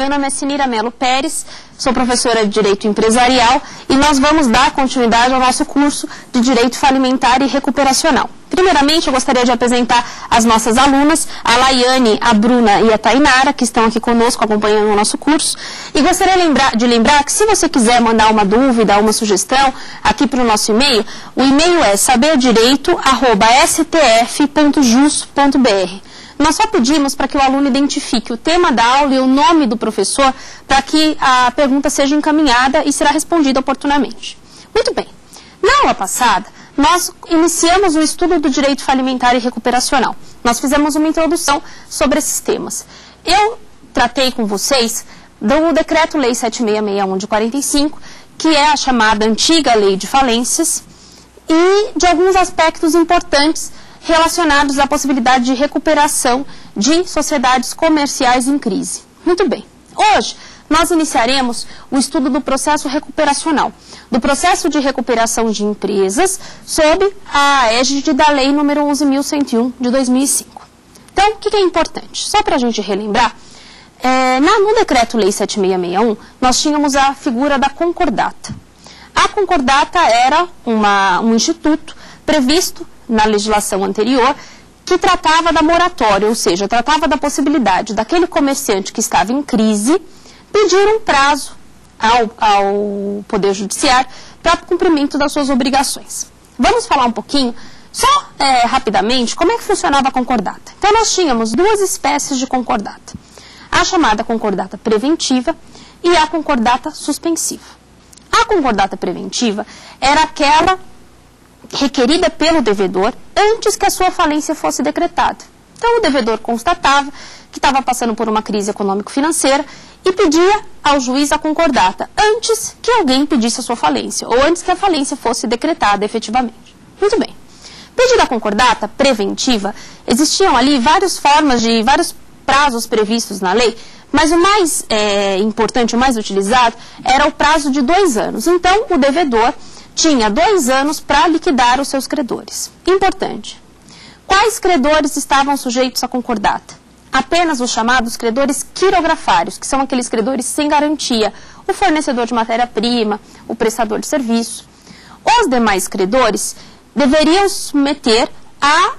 meu nome é Sinira Melo Pérez, sou professora de Direito Empresarial e nós vamos dar continuidade ao nosso curso de Direito Falimentar e Recuperacional. Primeiramente, eu gostaria de apresentar as nossas alunas, a Laiane, a Bruna e a Tainara, que estão aqui conosco acompanhando o nosso curso. E gostaria de lembrar que se você quiser mandar uma dúvida, uma sugestão aqui para o nosso e-mail, o e-mail é saberdireito@stf.jus.br. Nós só pedimos para que o aluno identifique o tema da aula e o nome do professor para que a pergunta seja encaminhada e será respondida oportunamente. Muito bem. Na aula passada, nós iniciamos o estudo do direito falimentar e recuperacional. Nós fizemos uma introdução sobre esses temas. Eu tratei com vocês do Decreto-Lei 7661 de 45, que é a chamada antiga Lei de Falências, e de alguns aspectos importantes relacionados à possibilidade de recuperação de sociedades comerciais em crise. Muito bem. Hoje, nós iniciaremos o estudo do processo recuperacional, do processo de recuperação de empresas, sob a égide da Lei nº 11.101, de 2005. Então, o que é importante? Só para a gente relembrar, no Decreto-Lei 7661, nós tínhamos a figura da concordata. A concordata era um instituto previsto na legislação anterior, que tratava da moratória, ou seja, tratava da possibilidade daquele comerciante que estava em crise pedir um prazo ao Poder Judiciário para o cumprimento das suas obrigações. Vamos falar um pouquinho, só rapidamente, como é que funcionava a concordata. Então, nós tínhamos duas espécies de concordata. A chamada concordata preventiva e a concordata suspensiva. A concordata preventiva era aquela requerida pelo devedor antes que a sua falência fosse decretada. Então, o devedor constatava que estava passando por uma crise econômico-financeira e pedia ao juiz a concordata antes que alguém pedisse a sua falência, ou antes que a falência fosse decretada efetivamente. Muito bem. Pedido a concordata preventiva, existiam ali várias formas vários prazos previstos na lei, mas o mais importante, o mais utilizado, era o prazo de 2 anos. Então, o devedor tinha 2 anos para liquidar os seus credores. Importante. Quais credores estavam sujeitos à concordata? Apenas os chamados credores quirografários, que são aqueles credores sem garantia, o fornecedor de matéria-prima, o prestador de serviço. Os demais credores deveriam submeter a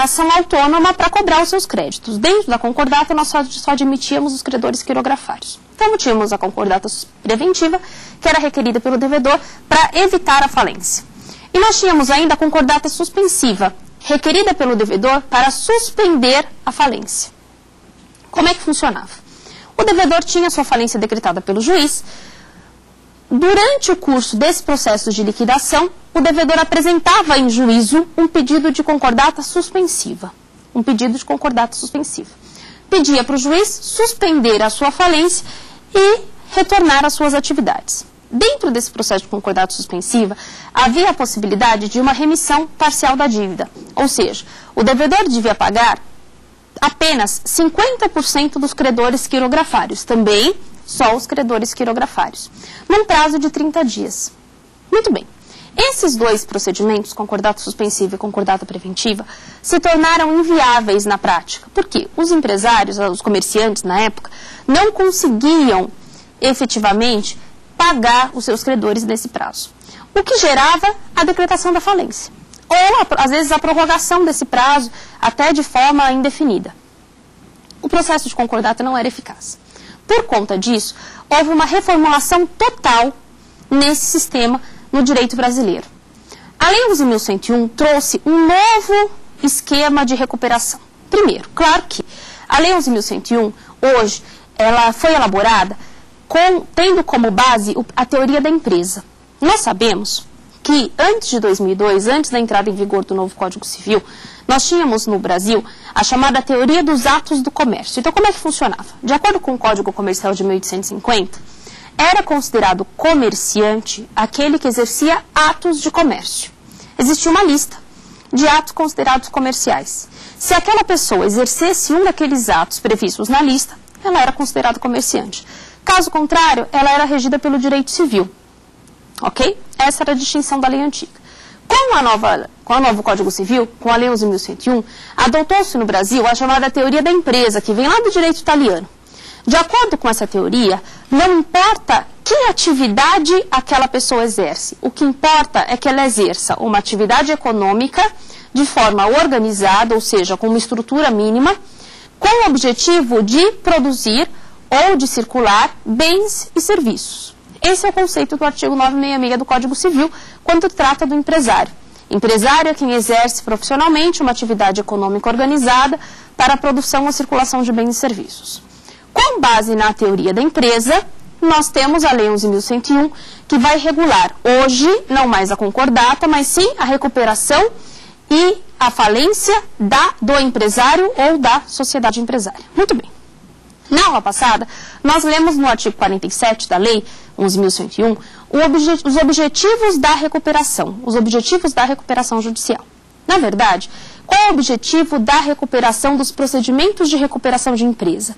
ação autônoma para cobrar os seus créditos. Dentro da concordata, nós só admitíamos os credores quirografários. Então, tínhamos a concordata preventiva, que era requerida pelo devedor para evitar a falência. E nós tínhamos ainda a concordata suspensiva, requerida pelo devedor para suspender a falência. Como é que funcionava? O devedor tinha sua falência decretada pelo juiz. Durante o curso desse processo de liquidação, o devedor apresentava em juízo um pedido de concordata suspensiva. Um pedido de concordata suspensiva. Pedia para o juiz suspender a sua falência e retornar às suas atividades. Dentro desse processo de concordata suspensiva, havia a possibilidade de uma remissão parcial da dívida. Ou seja, o devedor devia pagar apenas 50% dos credores quirografários, também só os credores quirografários, num prazo de 30 dias. Muito bem. Esses dois procedimentos, concordata suspensiva e concordata preventiva, se tornaram inviáveis na prática. Por quê? Os empresários, os comerciantes na época, não conseguiam efetivamente pagar os seus credores nesse prazo. O que gerava a decretação da falência. Ou, às vezes, a prorrogação desse prazo até de forma indefinida. O processo de concordata não era eficaz. Por conta disso, houve uma reformulação total nesse sistema no direito brasileiro. A Lei 11.101 trouxe um novo esquema de recuperação. Primeiro, claro que a Lei 11.101, hoje, ela foi elaborada tendo como base a teoria da empresa. Nós sabemos que antes de 2002, antes da entrada em vigor do novo Código Civil, nós tínhamos no Brasil a chamada teoria dos atos do comércio. Então, como é que funcionava? De acordo com o Código Comercial de 1850, era considerado comerciante aquele que exercia atos de comércio. Existia uma lista de atos considerados comerciais. Se aquela pessoa exercesse um daqueles atos previstos na lista, ela era considerada comerciante. Caso contrário, ela era regida pelo direito civil. Ok? Essa era a distinção da lei antiga. Com o novo Código Civil, com a Lei 11.101, adotou-se no Brasil a chamada teoria da empresa, que vem lá do direito italiano. De acordo com essa teoria, não importa que atividade aquela pessoa exerce. O que importa é que ela exerça uma atividade econômica de forma organizada, ou seja, com uma estrutura mínima, com o objetivo de produzir ou de circular bens e serviços. Esse é o conceito do artigo 966 do Código Civil, quando trata do empresário. Empresário é quem exerce profissionalmente uma atividade econômica organizada para a produção ou circulação de bens e serviços. Com base na teoria da empresa, nós temos a Lei 11.101, que vai regular hoje, não mais a concordata, mas sim a recuperação e a falência do empresário ou da sociedade empresária. Muito bem. Na aula passada, nós lemos no artigo 47 da Lei 11.101 os objetivos da recuperação, os objetivos da recuperação judicial. Na verdade, qual é o objetivo da recuperação dos procedimentos de recuperação de empresa?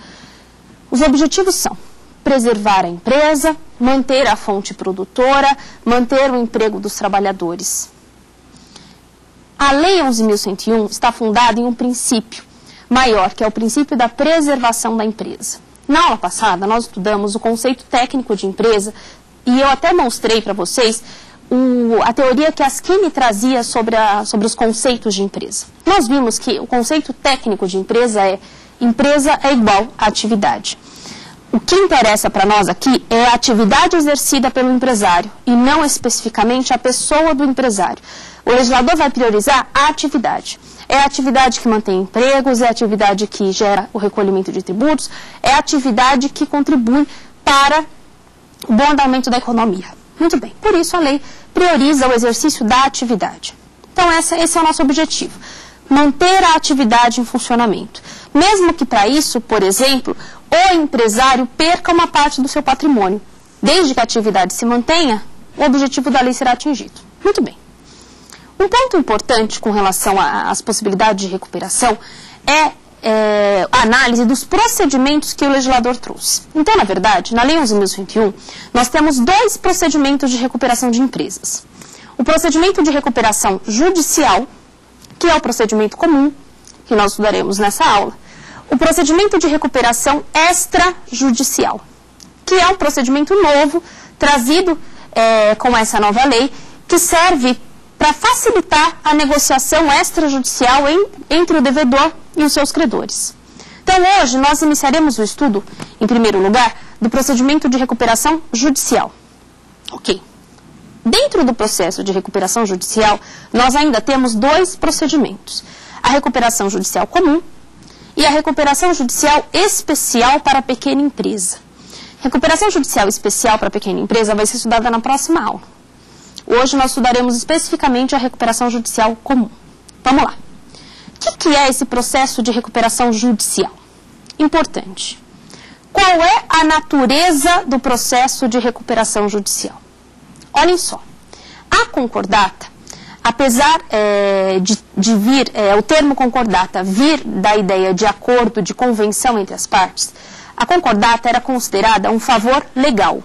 Os objetivos são preservar a empresa, manter a fonte produtora, manter o emprego dos trabalhadores. A Lei 11.101 está fundada em um princípio maior, que é o princípio da preservação da empresa. Na aula passada, nós estudamos o conceito técnico de empresa e eu até mostrei para vocês a teoria que a Skene trazia sobre os conceitos de empresa. Nós vimos que o conceito técnico de empresa é igual a atividade. O que interessa para nós aqui é a atividade exercida pelo empresário e não especificamente a pessoa do empresário. O legislador vai priorizar a atividade. É a atividade que mantém empregos, é a atividade que gera o recolhimento de tributos, é a atividade que contribui para o bom andamento da economia. Muito bem, por isso a lei prioriza o exercício da atividade. Então esse é o nosso objetivo, manter a atividade em funcionamento. Mesmo que para isso, por exemplo, o empresário perca uma parte do seu patrimônio. Desde que a atividade se mantenha, o objetivo da lei será atingido. Muito bem. Um ponto importante com relação às possibilidades de recuperação é a análise dos procedimentos que o legislador trouxe. Então, na verdade, na Lei 11.101, nós temos dois procedimentos de recuperação de empresas. O procedimento de recuperação judicial, que é o procedimento comum, que nós estudaremos nessa aula. O procedimento de recuperação extrajudicial, que é um procedimento novo, trazido com essa nova lei, que serve para facilitar a negociação extrajudicial entre o devedor e os seus credores. Então, hoje, nós iniciaremos o estudo, em primeiro lugar, do procedimento de recuperação judicial. Ok. Dentro do processo de recuperação judicial, nós ainda temos dois procedimentos. A recuperação judicial comum e a recuperação judicial especial para a pequena empresa. Recuperação judicial especial para a pequena empresa vai ser estudada na próxima aula. Hoje nós estudaremos especificamente a recuperação judicial comum. Vamos lá. O que é esse processo de recuperação judicial? Importante. Qual é a natureza do processo de recuperação judicial? Olhem só. A concordata, apesar de vir, o termo concordata vir da ideia de acordo, de convenção entre as partes, a concordata era considerada um favor legal.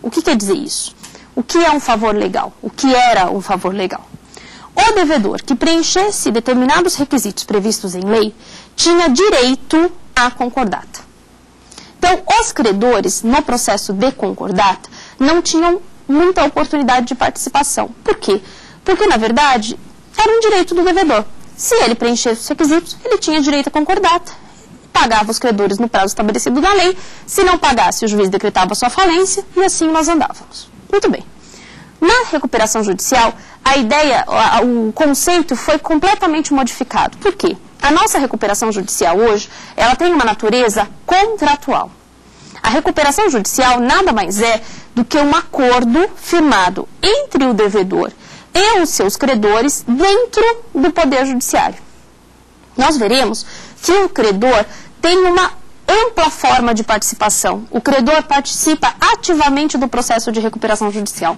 O que quer dizer isso? O que é um favor legal? O que era um favor legal? O devedor que preenchesse determinados requisitos previstos em lei tinha direito à concordata. Então, os credores, no processo de concordata, não tinham muita oportunidade de participação. Por quê? Porque, na verdade, era um direito do devedor. Se ele preenchesse os requisitos, ele tinha direito à concordata, pagava os credores no prazo estabelecido na lei, se não pagasse, o juiz decretava sua falência, e assim nós andávamos. Muito bem. Na recuperação judicial, a ideia, o conceito foi completamente modificado. Por quê? A nossa recuperação judicial hoje, ela tem uma natureza contratual. A recuperação judicial nada mais é do que um acordo firmado entre o devedor e os seus credores dentro do Poder Judiciário. Nós veremos que o credor tem uma ampla forma de participação. O credor participa ativamente do processo de recuperação judicial.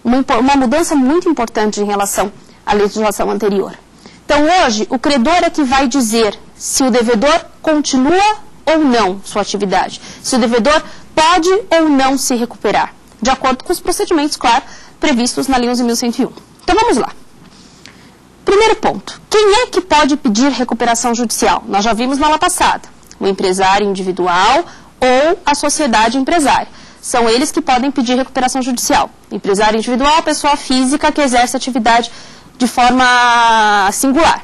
Uma mudança muito importante em relação à legislação anterior. Então, hoje, o credor é que vai dizer se o devedor continua ou não sua atividade, se o devedor pode ou não se recuperar, de acordo com os procedimentos, claro, previstos na Lei 11.101. Então, vamos lá. Primeiro ponto, quem é que pode pedir recuperação judicial? Nós já vimos na aula passada, o empresário individual ou a sociedade empresária. São eles que podem pedir recuperação judicial. Empresário individual, pessoa física que exerce atividade de forma singular.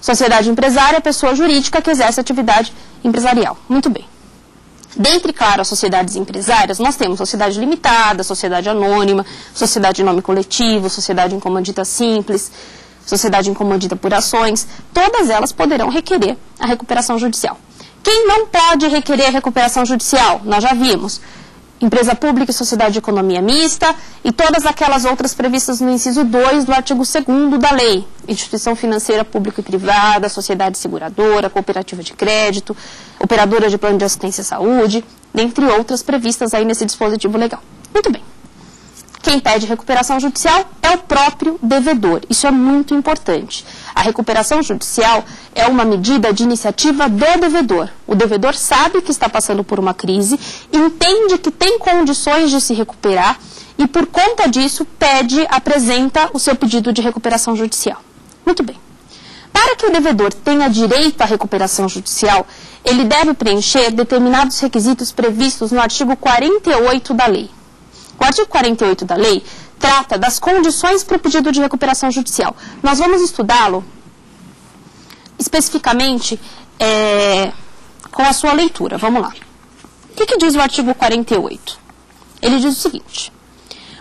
Sociedade empresária, pessoa jurídica que exerce atividade empresarial. Muito bem. Dentre, claro, as sociedades empresárias, nós temos sociedade limitada, sociedade anônima, sociedade em nome coletivo, sociedade em comandita simples, sociedade em comandita por ações. Todas elas poderão requerer a recuperação judicial. Quem não pode requerer a recuperação judicial? Nós já vimos. Empresa pública e sociedade de economia mista e todas aquelas outras previstas no inciso 2 do artigo 2º da lei. Instituição financeira pública e privada, sociedade seguradora, cooperativa de crédito, operadora de plano de assistência à saúde, dentre outras previstas aí nesse dispositivo legal. Muito bem. Quem pede recuperação judicial é o próprio devedor. Isso é muito importante. A recuperação judicial é uma medida de iniciativa do devedor. O devedor sabe que está passando por uma crise, entende que tem condições de se recuperar e, por conta disso, apresenta o seu pedido de recuperação judicial. Muito bem. Para que o devedor tenha direito à recuperação judicial, ele deve preencher determinados requisitos previstos no artigo 48 da lei. O artigo 48 da lei trata das condições para o pedido de recuperação judicial. Nós vamos estudá-lo especificamente com a sua leitura. Vamos lá. O que diz o artigo 48? Ele diz o seguinte: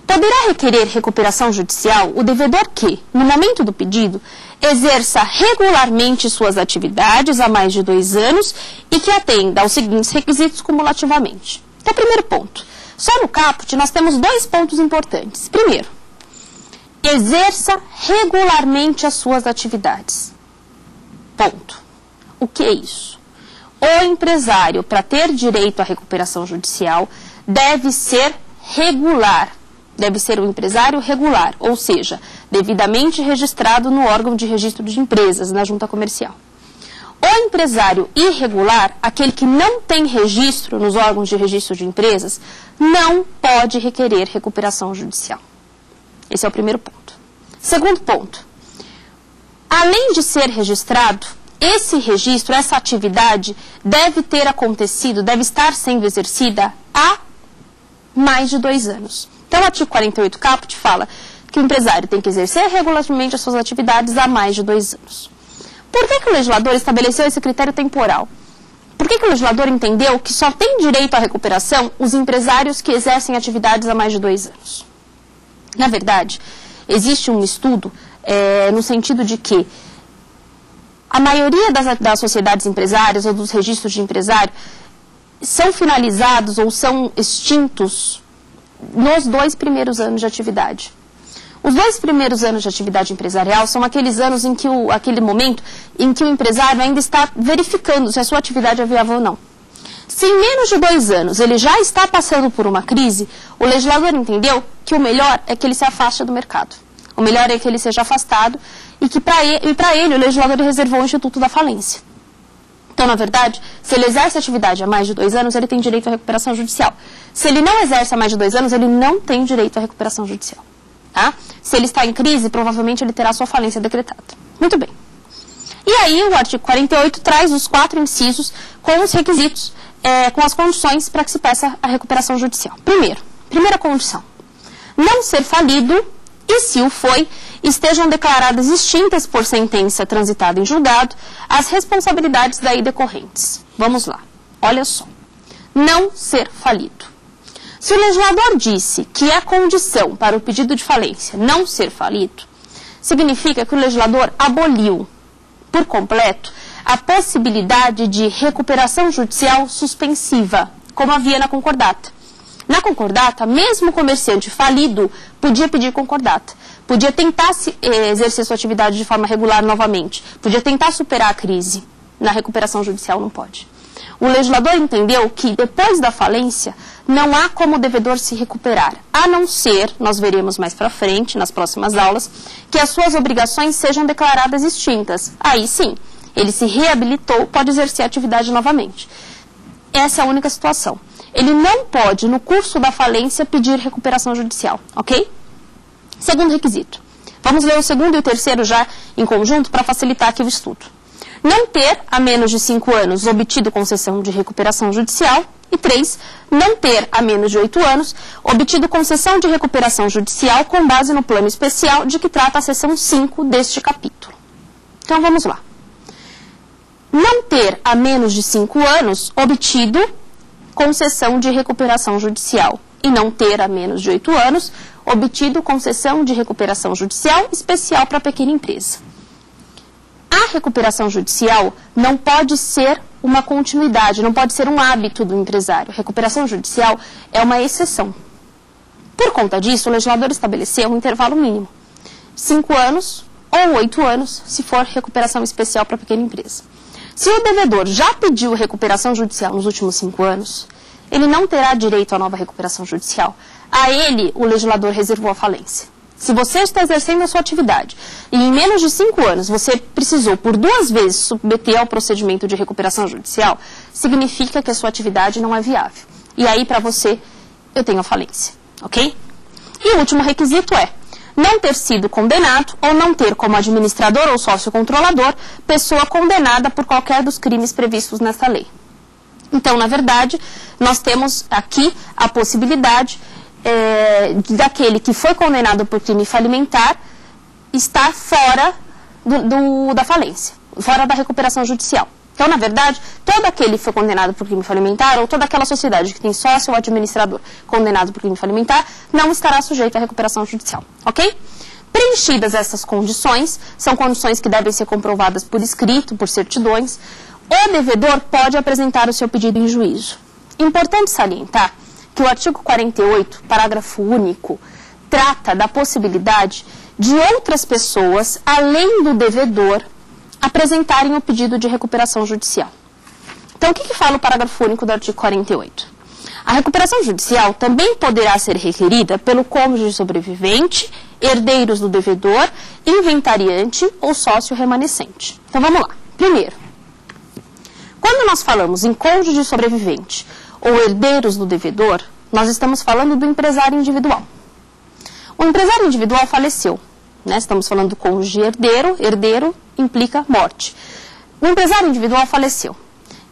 poderá requerer recuperação judicial o devedor que, no momento do pedido, exerça regularmente suas atividades há mais de 2 anos e que atenda aos seguintes requisitos cumulativamente. Então, primeiro ponto. Só no caput nós temos 2 pontos importantes. Primeiro, exerça regularmente as suas atividades. Ponto. O que é isso? O empresário, para ter direito à recuperação judicial, deve ser regular. Deve ser um empresário regular, ou seja, devidamente registrado no órgão de registro de empresas, na junta comercial. O empresário irregular, aquele que não tem registro nos órgãos de registro de empresas, não pode requerer recuperação judicial. Esse é o primeiro ponto. Segundo ponto, além de ser registrado, esse registro, essa atividade, deve ter acontecido, deve estar sendo exercida há mais de 2 anos. Então, o artigo 48 caput fala que o empresário tem que exercer regularmente as suas atividades há mais de 2 anos. Por que o legislador estabeleceu esse critério temporal? Por que o legislador entendeu que só tem direito à recuperação os empresários que exercem atividades há mais de 2 anos? Na verdade, existe um estudo no sentido de que a maioria das sociedades empresárias ou dos registros de empresário são finalizados ou são extintos nos 2 primeiros anos de atividade. Os 2 primeiros anos de atividade empresarial são aqueles anos em que aquele momento em que o empresário ainda está verificando se a sua atividade é viável ou não. Se em menos de 2 anos ele já está passando por uma crise, o legislador entendeu que o melhor é que ele se afaste do mercado. O melhor é que ele seja afastado e que para ele o legislador reservou o Instituto da Falência. Então, na verdade, se ele exerce a atividade há mais de 2 anos, ele tem direito à recuperação judicial. Se ele não exerce há mais de 2 anos, ele não tem direito à recuperação judicial. Tá? Se ele está em crise, provavelmente ele terá sua falência decretada. Muito bem. E aí o artigo 48 traz os 4 incisos com os requisitos, com as condições para que se peça a recuperação judicial. Primeira condição, não ser falido e, se o foi, estejam declaradas extintas por sentença transitada em julgado as responsabilidades daí decorrentes. Vamos lá. Olha só. Não ser falido. Se o legislador disse que é condição para o pedido de falência não ser falido, significa que o legislador aboliu por completo a possibilidade de recuperação judicial suspensiva, como havia na concordata. Na concordata, mesmo o comerciante falido podia pedir concordata, podia tentar exercer sua atividade de forma regular novamente, podia tentar superar a crise. Na recuperação judicial não pode. O legislador entendeu que, depois da falência, não há como o devedor se recuperar, a não ser, nós veremos mais para frente, nas próximas aulas, que as suas obrigações sejam declaradas extintas. Aí sim, ele se reabilitou, pode exercer a atividade novamente. Essa é a única situação. Ele não pode, no curso da falência, pedir recuperação judicial, ok? Segundo requisito. Vamos ler o segundo e o terceiro já em conjunto para facilitar aqui o estudo. não ter há menos de 5 anos obtido concessão de recuperação judicial. E 3, não ter há menos de 8 anos obtido concessão de recuperação judicial com base no plano especial de que trata a seção 5 deste capítulo. Então, vamos lá. Não ter há menos de 5 anos obtido concessão de recuperação judicial e não ter há menos de 8 anos obtido concessão de recuperação judicial especial para a pequena empresa. A recuperação judicial não pode ser uma continuidade, não pode ser um hábito do empresário. A recuperação judicial é uma exceção. Por conta disso, o legislador estabeleceu um intervalo mínimo, 5 anos ou 8 anos, se for recuperação especial para a pequena empresa. Se o devedor já pediu recuperação judicial nos últimos 5 anos, ele não terá direito à nova recuperação judicial. A ele, o legislador reservou a falência. Se você está exercendo a sua atividade e em menos de 5 anos você precisou por 2 vezes submeter ao procedimento de recuperação judicial, significa que a sua atividade não é viável. E aí, para você, eu tenho a falência, ok? E o último requisito é não ter sido condenado ou não ter como administrador ou sócio controlador pessoa condenada por qualquer dos crimes previstos nesta lei. Então, na verdade, nós temos aqui a possibilidade daquele que foi condenado por crime falimentar estar fora da falência, fora da recuperação judicial. Então, na verdade, todo aquele que foi condenado por crime falimentar ou toda aquela sociedade que tem sócio ou administrador condenado por crime falimentar não estará sujeito à recuperação judicial, ok? Preenchidas essas condições, são condições que devem ser comprovadas por escrito, por certidões, o devedor pode apresentar o seu pedido em juízo. Importante salientar que o artigo 48, parágrafo único, trata da possibilidade de outras pessoas, além do devedor, apresentarem o pedido de recuperação judicial. Então, o que fala o parágrafo único do artigo 48? A recuperação judicial também poderá ser requerida pelo cônjuge sobrevivente, herdeiros do devedor, inventariante ou sócio remanescente. Então, vamos lá. Primeiro, quando nós falamos em cônjuge sobrevivente ou herdeiros do devedor, nós estamos falando do empresário individual. O empresário individual faleceu, né? Estamos falando do cônjuge herdeiro, herdeiro implica morte. O empresário individual faleceu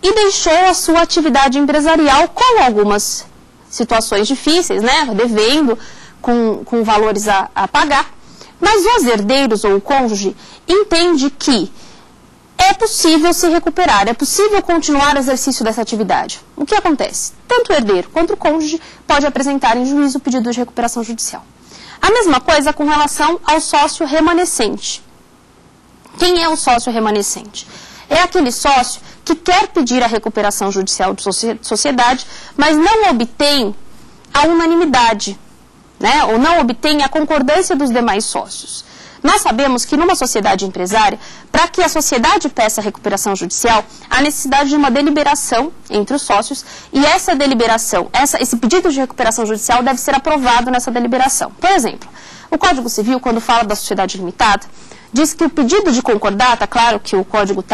e deixou a sua atividade empresarial com algumas situações difíceis, né? Devendo, com valores a pagar, mas os herdeiros ou o cônjuge entende que é possível se recuperar, é possível continuar o exercício dessa atividade. O que acontece? Tanto o herdeiro quanto o cônjuge pode apresentar em juízo o pedido de recuperação judicial. A mesma coisa com relação ao sócio remanescente. Quem é o sócio remanescente? É aquele sócio que quer pedir a recuperação judicial de sociedade, mas não obtém a unanimidade, né? Ou não obtém a concordância dos demais sócios. Nós sabemos que numa sociedade empresária, para que a sociedade peça recuperação judicial, há necessidade de uma deliberação entre os sócios e essa deliberação, esse pedido de recuperação judicial deve ser aprovado nessa deliberação. Por exemplo, o Código Civil, quando fala da sociedade limitada, diz que o pedido de concordata, claro que o Código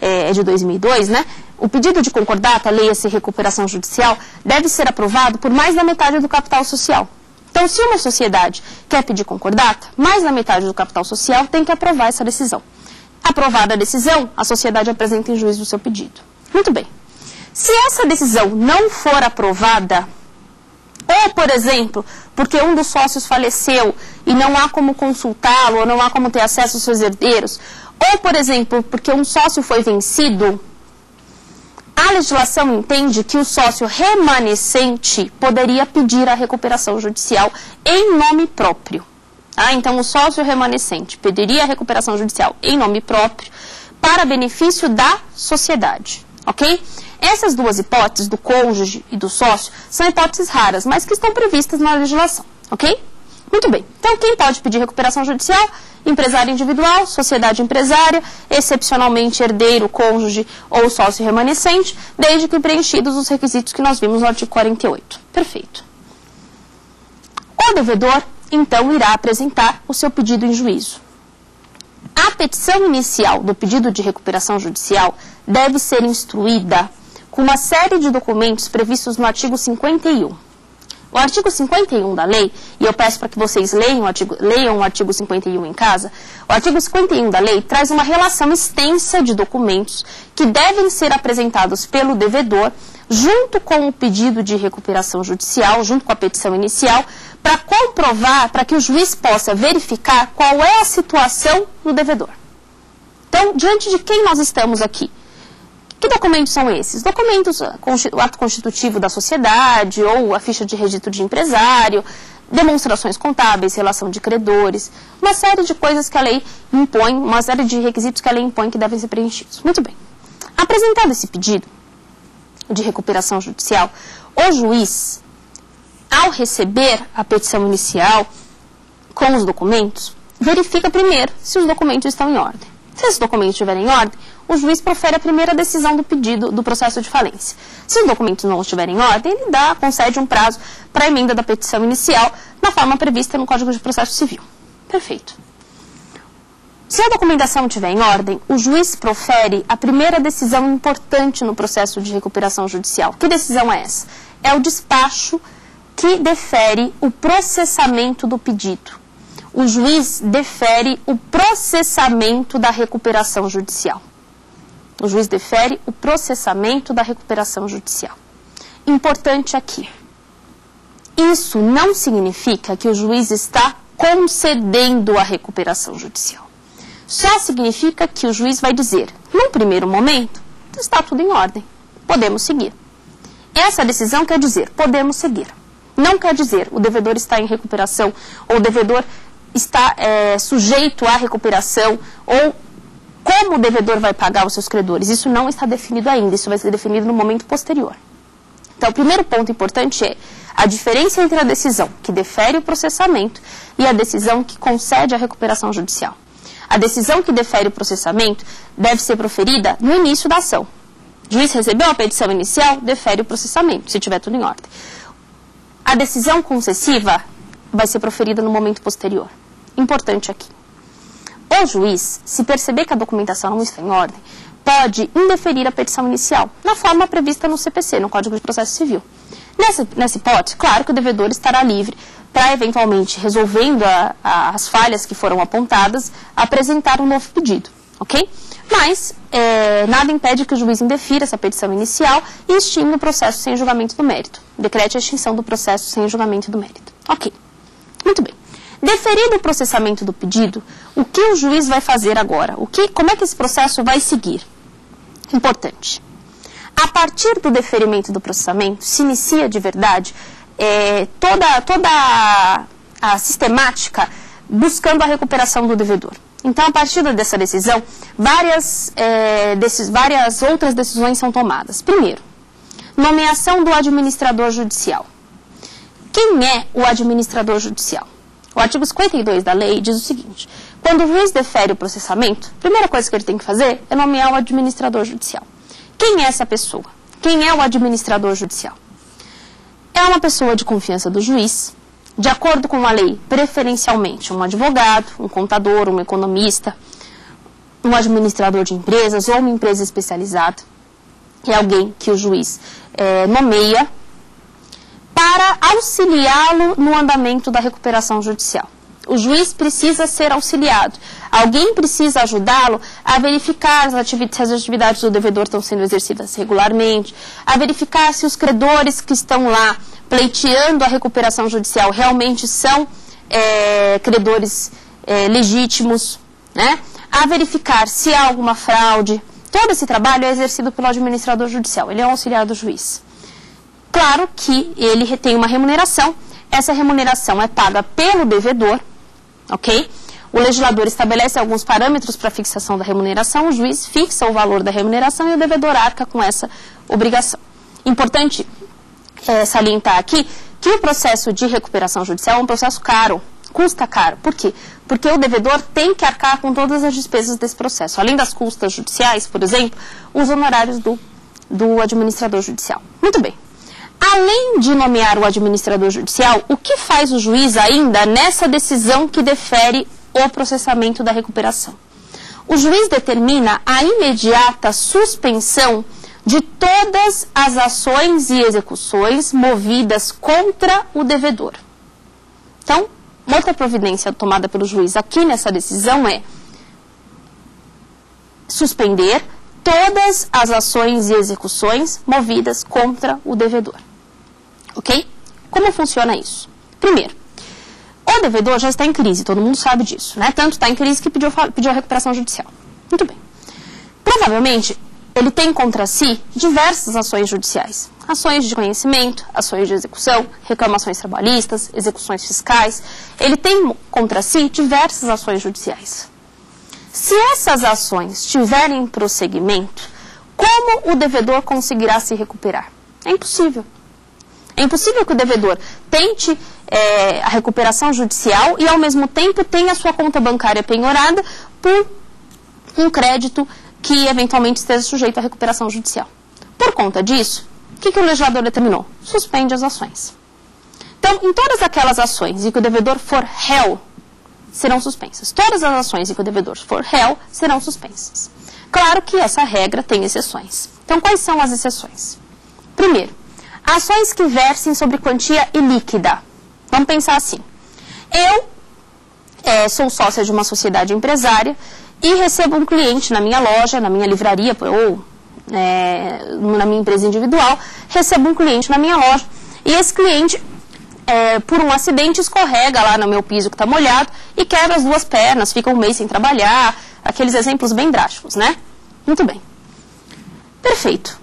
é de 2002, né? O pedido de concordata, leia-se recuperação judicial, deve ser aprovado por mais da metade do capital social. Então, se uma sociedade quer pedir concordata, mais da metade do capital social tem que aprovar essa decisão. Aprovada a decisão, a sociedade apresenta em juízo o seu pedido. Muito bem. Se essa decisão não for aprovada, ou, por exemplo, porque um dos sócios faleceu e não há como consultá-lo, ou não há como ter acesso aos seus herdeiros, ou, por exemplo, porque um sócio foi vencido, a legislação entende que o sócio remanescente poderia pedir a recuperação judicial em nome próprio. Então, o sócio remanescente pediria a recuperação judicial em nome próprio para benefício da sociedade, ok? Essas duas hipóteses, do cônjuge e do sócio, são hipóteses raras, mas que estão previstas na legislação, ok? Muito bem. Então, quem pode pedir recuperação judicial? Empresário individual, sociedade empresária, excepcionalmente herdeiro, cônjuge ou sócio remanescente, desde que preenchidos os requisitos que nós vimos no artigo 48. Perfeito. O devedor, então, irá apresentar o seu pedido em juízo. A petição inicial do pedido de recuperação judicial deve ser instruída com uma série de documentos previstos no artigo 51. O artigo 51 da lei, e eu peço para que vocês leiam o artigo 51 em casa, o artigo 51 da lei traz uma relação extensa de documentos que devem ser apresentados pelo devedor junto com o pedido de recuperação judicial, junto com a petição inicial, para comprovar, para que o juiz possa verificar qual é a situação do devedor. Então, diante de quem nós estamos aqui? Que documentos são esses? Documentos, o ato constitutivo da sociedade, ou a ficha de registro de empresário, demonstrações contábeis, relação de credores, uma série de coisas que a lei impõe, uma série de requisitos que a lei impõe que devem ser preenchidos. Muito bem. Apresentado esse pedido de recuperação judicial, o juiz, ao receber a petição inicial com os documentos, verifica primeiro se os documentos estão em ordem. Se esses documentos estiverem em ordem, o juiz profere a primeira decisão do pedido do processo de falência. Se os documentos não estiverem em ordem, ele concede um prazo para a emenda da petição inicial na forma prevista no Código de Processo Civil. Perfeito. Se a documentação estiver em ordem, o juiz profere a primeira decisão importante no processo de recuperação judicial. Que decisão é essa? É o despacho que defere o processamento do pedido. O juiz defere o processamento da recuperação judicial. O juiz defere o processamento da recuperação judicial. Importante aqui. Isso não significa que o juiz está concedendo a recuperação judicial. Só significa que o juiz vai dizer, num primeiro momento, está tudo em ordem, podemos seguir. Essa decisão quer dizer, podemos seguir. Não quer dizer, o devedor está em recuperação, ou o devedor está sujeito à recuperação, ou como o devedor vai pagar os seus credores. Isso não está definido ainda, isso vai ser definido no momento posterior. Então, o primeiro ponto importante é a diferença entre a decisão que defere o processamento e a decisão que concede a recuperação judicial. A decisão que defere o processamento deve ser proferida no início da ação. O juiz recebeu a petição inicial, defere o processamento, se tiver tudo em ordem. A decisão concessiva vai ser proferida no momento posterior. Importante aqui. O juiz, se perceber que a documentação não está em ordem, pode indeferir a petição inicial, na forma prevista no CPC, no Código de Processo Civil. Nessa hipótese, claro que o devedor estará livre para, eventualmente, resolvendo as falhas que foram apontadas, apresentar um novo pedido, ok? Mas nada impede que o juiz indefira essa petição inicial e extinga o processo sem julgamento do mérito. Decrete a extinção do processo sem julgamento do mérito. Ok. Muito bem. Deferido o processamento do pedido, o que o juiz vai fazer agora? Como é que esse processo vai seguir? Importante. A partir do deferimento do processamento, se inicia de verdade toda a sistemática buscando a recuperação do devedor. Então, a partir dessa decisão, várias outras decisões são tomadas. Primeiro, nomeação do administrador judicial. Quem é o administrador judicial? O artigo 52 da lei diz o seguinte: quando o juiz defere o processamento, a primeira coisa que ele tem que fazer é nomear o administrador judicial. Quem é essa pessoa? Quem é o administrador judicial? É uma pessoa de confiança do juiz, de acordo com a lei, preferencialmente um advogado, um contador, um economista, um administrador de empresas ou uma empresa especializada. É alguém que o juiz nomeia para auxiliá-lo no andamento da recuperação judicial. O juiz precisa ser auxiliado. Alguém precisa ajudá-lo a verificar se as atividades do devedor estão sendo exercidas regularmente, a verificar se os credores que estão lá pleiteando a recuperação judicial realmente são credores legítimos, né? A verificar se há alguma fraude. Todo esse trabalho é exercido pelo administrador judicial, ele é um auxiliar do juiz. Claro que ele tem uma remuneração, essa remuneração é paga pelo devedor, ok? O legislador estabelece alguns parâmetros para a fixação da remuneração, o juiz fixa o valor da remuneração e o devedor arca com essa obrigação. Importante salientar aqui que o processo de recuperação judicial é um processo caro, custa caro. Por quê? Porque o devedor tem que arcar com todas as despesas desse processo. Além das custas judiciais, por exemplo, os honorários do administrador judicial. Muito bem. Além de nomear o administrador judicial, o que faz o juiz ainda nessa decisão que defere o processamento da recuperação? O juiz determina a imediata suspensão de todas as ações e execuções movidas contra o devedor. Então, outra providência tomada pelo juiz aqui nessa decisão é suspender todas as ações e execuções movidas contra o devedor. Ok? Como funciona isso? Primeiro, o devedor já está em crise, todo mundo sabe disso, né? Tanto está em crise que pediu a recuperação judicial. Muito bem. Provavelmente, ele tem contra si diversas ações judiciais. Ações de conhecimento, ações de execução, reclamações trabalhistas, execuções fiscais. Ele tem contra si diversas ações judiciais. Se essas ações tiverem prosseguimento, como o devedor conseguirá se recuperar? É impossível. É impossível que o devedor tente a recuperação judicial e, ao mesmo tempo, tenha a sua conta bancária penhorada por um crédito que, eventualmente, esteja sujeito à recuperação judicial. Por conta disso, o que o legislador determinou? Suspende as ações. Então, em todas aquelas ações em que o devedor for réu, serão suspensas. Todas as ações em que o devedor for réu serão suspensas. Claro que essa regra tem exceções. Então, quais são as exceções? Primeiro, ações que versem sobre quantia ilíquida. Vamos pensar assim. Eu sou sócia de uma sociedade empresária e recebo um cliente na minha loja, na minha livraria ou na minha empresa individual, recebo um cliente na minha loja e esse cliente, por um acidente, escorrega lá no meu piso que está molhado e quebra as duas pernas, fica um mês sem trabalhar, aqueles exemplos bem drásticos, né? Muito bem. Perfeito.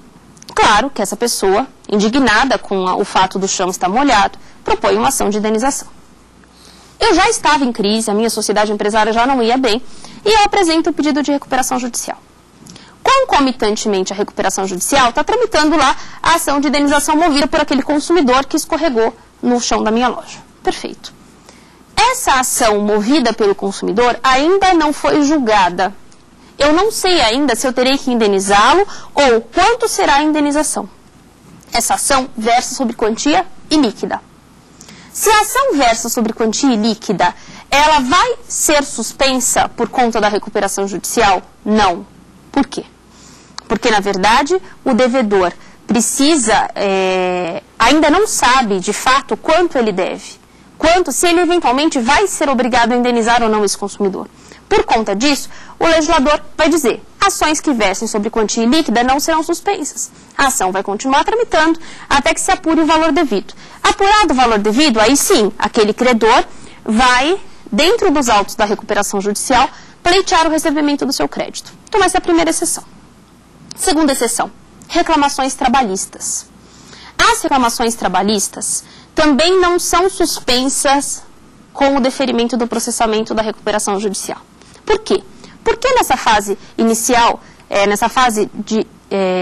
Claro que essa pessoa, indignada com o fato do chão estar molhado, propõe uma ação de indenização. Eu já estava em crise, a minha sociedade empresária já não ia bem, e eu apresento o pedido de recuperação judicial. Concomitantemente à recuperação judicial, está tramitando lá a ação de indenização movida por aquele consumidor que escorregou no chão da minha loja. Perfeito. Essa ação movida pelo consumidor ainda não foi julgada. Eu não sei ainda se eu terei que indenizá-lo ou quanto será a indenização. Essa ação versa sobre quantia ilíquida. Se a ação versa sobre quantia ilíquida, ela vai ser suspensa por conta da recuperação judicial? Não. Por quê? Porque, na verdade, o devedor precisa, ainda não sabe, de fato, quanto ele deve. Se ele eventualmente vai ser obrigado a indenizar ou não esse consumidor. Por conta disso, o legislador vai dizer, ações que versem sobre quantia ilíquida não serão suspensas. A ação vai continuar tramitando até que se apure o valor devido. Apurado o valor devido, aí sim, aquele credor vai, dentro dos autos da recuperação judicial, pleitear o recebimento do seu crédito. Então, essa é a primeira exceção. Segunda exceção, reclamações trabalhistas. As reclamações trabalhistas também não são suspensas com o deferimento do processamento da recuperação judicial. Por quê? Porque nessa fase inicial, nessa fase de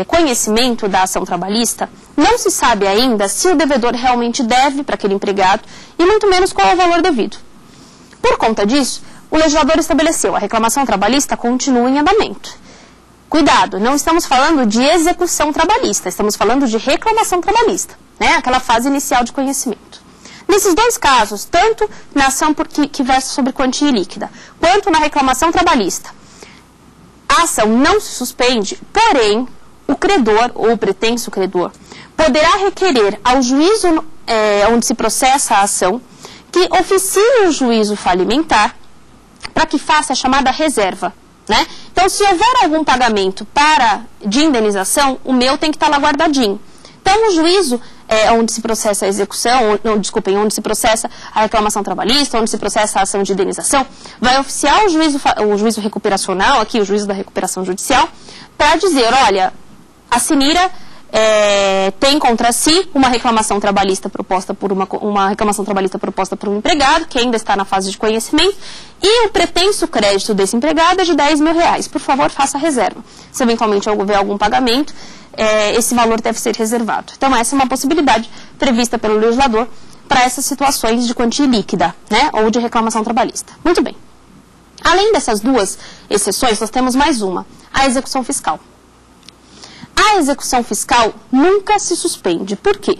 conhecimento da ação trabalhista, não se sabe ainda se o devedor realmente deve para aquele empregado e muito menos qual é o valor devido. Por conta disso, o legislador estabeleceu a reclamação trabalhista continua em andamento. Cuidado, não estamos falando de execução trabalhista, estamos falando de reclamação trabalhista, né? Aquela fase inicial de conhecimento. Nesses dois casos, tanto na ação que versa sobre quantia ilíquida, quanto na reclamação trabalhista, a ação não se suspende, porém, o credor, ou o pretenso credor, poderá requerer ao juízo onde se processa a ação, que oficie o juízo falimentar para que faça a chamada reserva. Né? Então, se houver algum pagamento de indenização, o meu tem que estar lá guardadinho. Então, o juízo onde se processa a execução, onde se processa a reclamação trabalhista, onde se processa a ação de indenização, vai oficiar o juízo recuperacional, aqui o juízo da recuperação judicial, para dizer, olha, a Cinira tem contra si uma reclamação trabalhista proposta por um empregado, que ainda está na fase de conhecimento, e o pretenso crédito desse empregado é de R$10.000. Por favor, faça a reserva. Se eventualmente houver algum pagamento, esse valor deve ser reservado. Então, essa é uma possibilidade prevista pelo legislador para essas situações de quantia líquida, né, ou de reclamação trabalhista. Muito bem. Além dessas duas exceções, nós temos mais uma, a execução fiscal. A execução fiscal nunca se suspende. Por quê?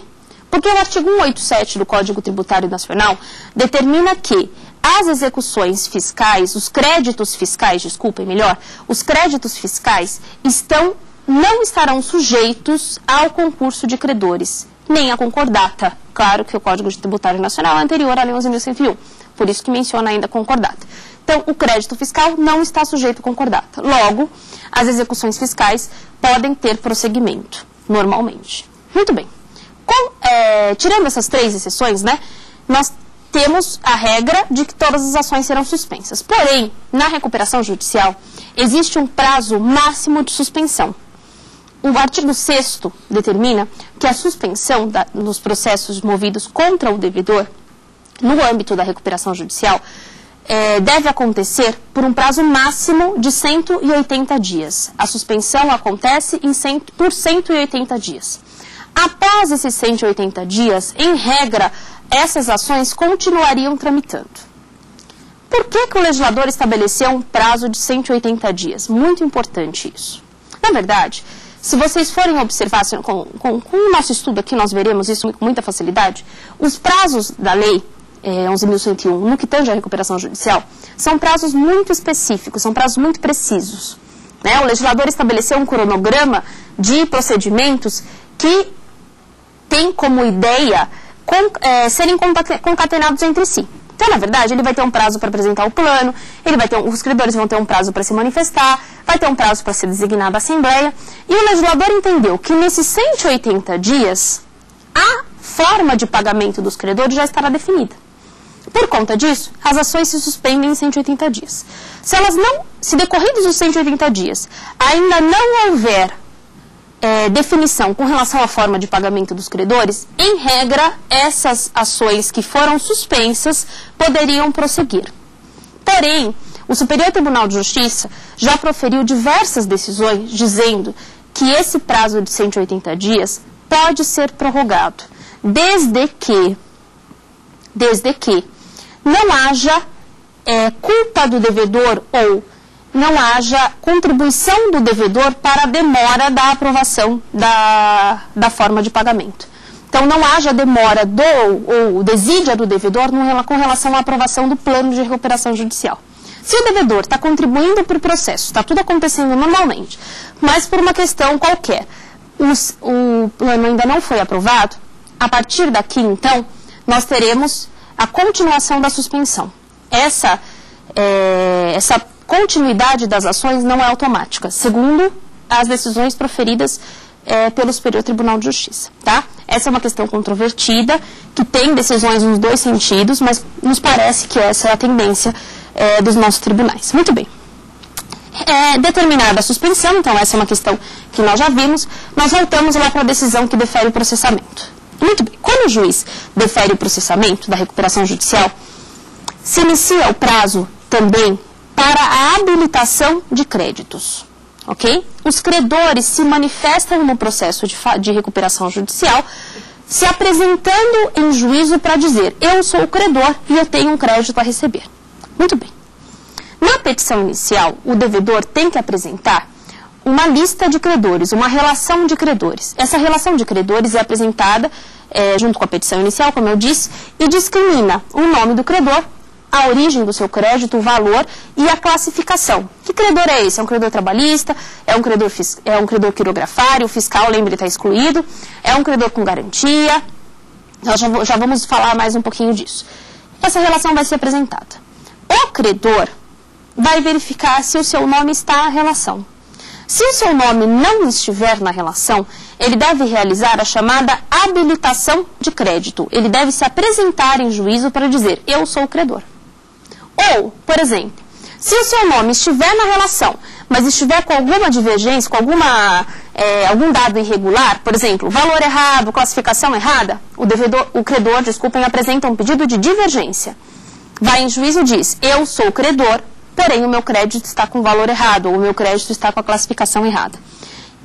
Porque o artigo 187 do Código Tributário Nacional determina que as execuções fiscais, os créditos fiscais estão não estarão sujeitos ao concurso de credores, nem à concordata. Claro que o Código Tributário Nacional é anterior à Lei 11.101, por isso que menciona ainda concordata. Então, o crédito fiscal não está sujeito à concordata. Logo, as execuções fiscais podem ter prosseguimento, normalmente. Muito bem. Tirando essas 3 exceções, né, nós temos a regra de que todas as ações serão suspensas. Porém, na recuperação judicial, existe um prazo máximo de suspensão. O artigo 6º determina que a suspensão nos processos movidos contra o devedor, no âmbito da recuperação judicial, deve acontecer por um prazo máximo de 180 dias. A suspensão acontece por 180 dias. Após esses 180 dias, em regra, essas ações continuariam tramitando. Por que o legislador estabeleceu um prazo de 180 dias? Muito importante isso. Na verdade, se vocês forem observar, com o nosso estudo aqui, nós veremos isso com muita facilidade, os prazos da lei 11.101, no que tange à recuperação judicial, são prazos muito específicos, são prazos muito precisos. Né? O legislador estabeleceu um cronograma de procedimentos que tem como ideia serem concatenados entre si. Então, na verdade, ele vai ter um prazo para apresentar o plano, os credores vão ter um prazo para se manifestar, vai ter um prazo para ser designada a Assembleia, e o legislador entendeu que nesses 180 dias, a forma de pagamento dos credores já estará definida. Por conta disso, as ações se suspendem em 180 dias. Se decorridos os 180 dias ainda não houver definição com relação à forma de pagamento dos credores, em regra, essas ações que foram suspensas poderiam prosseguir. Porém, o Superior Tribunal de Justiça já proferiu diversas decisões dizendo que esse prazo de 180 dias pode ser prorrogado, desde que não haja culpa do devedor ou não haja contribuição do devedor para a demora da aprovação da forma de pagamento. Então, não haja demora ou desídia do devedor com relação à aprovação do plano de recuperação judicial. Se o devedor está contribuindo para o processo, está tudo acontecendo normalmente, mas por uma questão qualquer, o plano ainda não foi aprovado, a partir daqui, então, nós teremos a continuação da suspensão. Essa continuidade das ações não é automática, segundo as decisões proferidas pelo Superior Tribunal de Justiça. Tá? Essa é uma questão controvertida, que tem decisões nos 2 sentidos, mas nos parece que essa é a tendência dos nossos tribunais. Muito bem. Determinada a suspensão, então essa é uma questão que nós já vimos, nós voltamos lá para a decisão que defere o processamento. Muito bem. Quando o juiz defere o processamento da recuperação judicial, se inicia o prazo também para a habilitação de créditos, ok? Os credores se manifestam no processo de recuperação judicial, se apresentando em juízo para dizer, eu sou o credor e eu tenho um crédito a receber. Muito bem. Na petição inicial, o devedor tem que apresentar uma lista de credores, uma relação de credores. Essa relação de credores é apresentada junto com a petição inicial, como eu disse, e discrimina o nome do credor, a origem do seu crédito, o valor e a classificação. Que credor é esse? É um credor trabalhista? É um credor quirografário? O fiscal, lembre, está excluído? É um credor com garantia? Nós já vamos falar mais um pouquinho disso. Essa relação vai ser apresentada. O credor vai verificar se o seu nome está na relação. Se o seu nome não estiver na relação, ele deve realizar a chamada habilitação de crédito. Ele deve se apresentar em juízo para dizer, eu sou o credor. Ou, por exemplo, se o seu nome estiver na relação, mas estiver com alguma divergência, com algum dado irregular, por exemplo, valor errado, classificação errada, o credor, apresenta um pedido de divergência. Vai em juízo e diz, eu sou o credor, porém o meu crédito está com valor errado, ou o meu crédito está com a classificação errada.